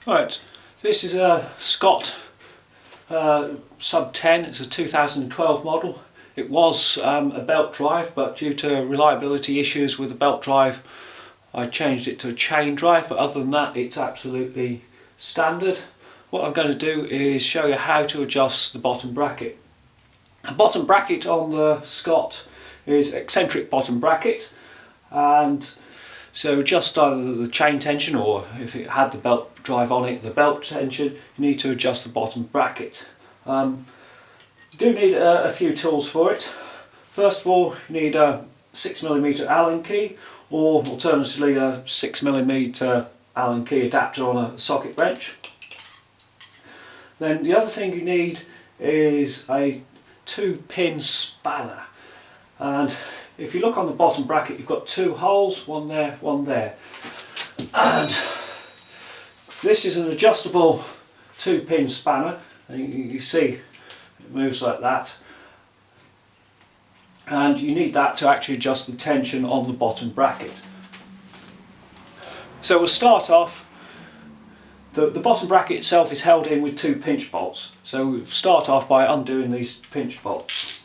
Right, this is a Scott SUB10. It's a 2012 model. It was a belt drive, but due to reliability issues with the belt drive I changed it to a chain drive, but other than that it's absolutely standard. What I'm going to do is show you how to adjust the bottom bracket. The bottom bracket on the Scott is eccentric bottom bracket, and so adjust either the chain tension, or if it had the belt drive on it, the belt tension. You need to adjust the bottom bracket. You do need a few tools for it. First of all, you need a 6mm Allen key, or alternatively a 6mm Allen key adapter on a socket wrench. Then the other thing you need is a 2-pin spanner, and if you look on the bottom bracket you've got 2 holes, one there, one there, and this is an adjustable 2-pin spanner, and you see it moves like that, and you need that to actually adjust the tension on the bottom bracket. So we'll start off. The bottom bracket itself is held in with 2 pinch bolts, so we'll start off by undoing these pinch bolts.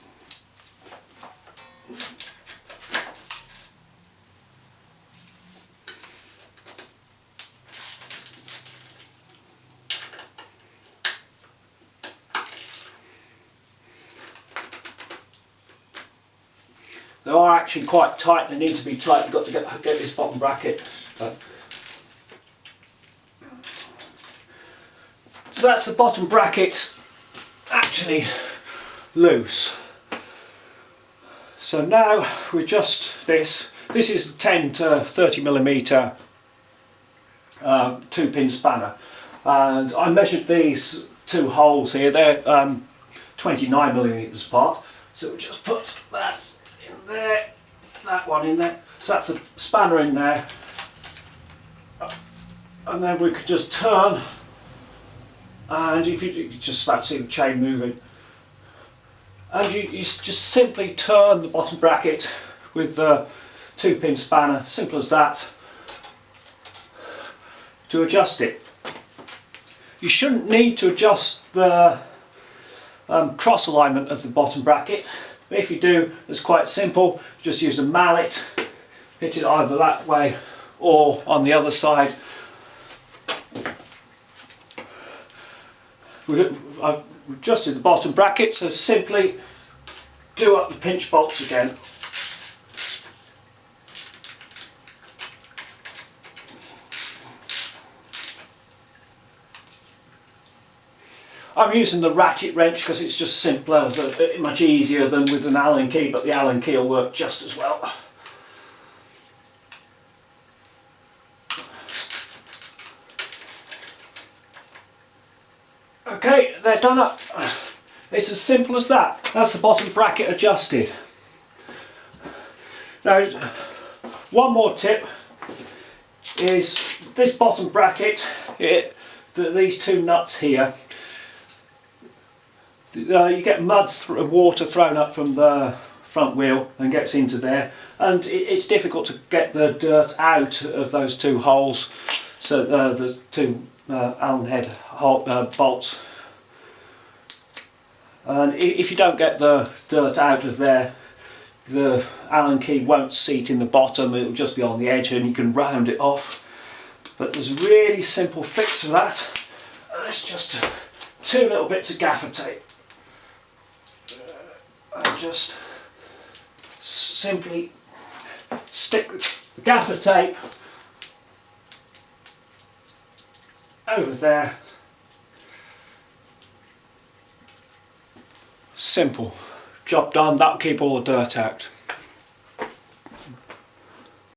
They are actually quite tight, they need to be tight. You've got to get this bottom bracket. So that's the bottom bracket actually loose. So now we adjust this. This is 10 to 30mm 2-pin spanner, and I measured these 2 holes here. They're 29mm apart. So we'll just put that in there, that one in there. So that's a spanner in there, and then we could just turn. And if you just about see the chain moving, and you just simply turn the bottom bracket with the 2-pin spanner, simple as that, to adjust it. You shouldn't need to adjust the cross alignment of the bottom bracket. If you do, it's quite simple. Just use a mallet, hit it either that way or on the other side. I've adjusted the bottom bracket, so simply do up the pinch bolts again. I'm using the ratchet wrench because it's just simpler, much easier than with an Allen key, but the Allen key will work just as well. Okay, they're done up. It's as simple as that. That's the bottom bracket adjusted. Now, one more tip is this bottom bracket, these 2 nuts here. You get mud, water thrown up from the front wheel and gets into there, and it's difficult to get the dirt out of those 2 holes. So the 2 Allen head bolts, and if you don't get the dirt out of there, the Allen key won't seat in the bottom, it will just be on the edge and you can round it off. But there's a really simple fix for that, and it's just 2 little bits of gaffer tape. And just simply stick the gaffer tape over there. Simple. Job done. That'll keep all the dirt out.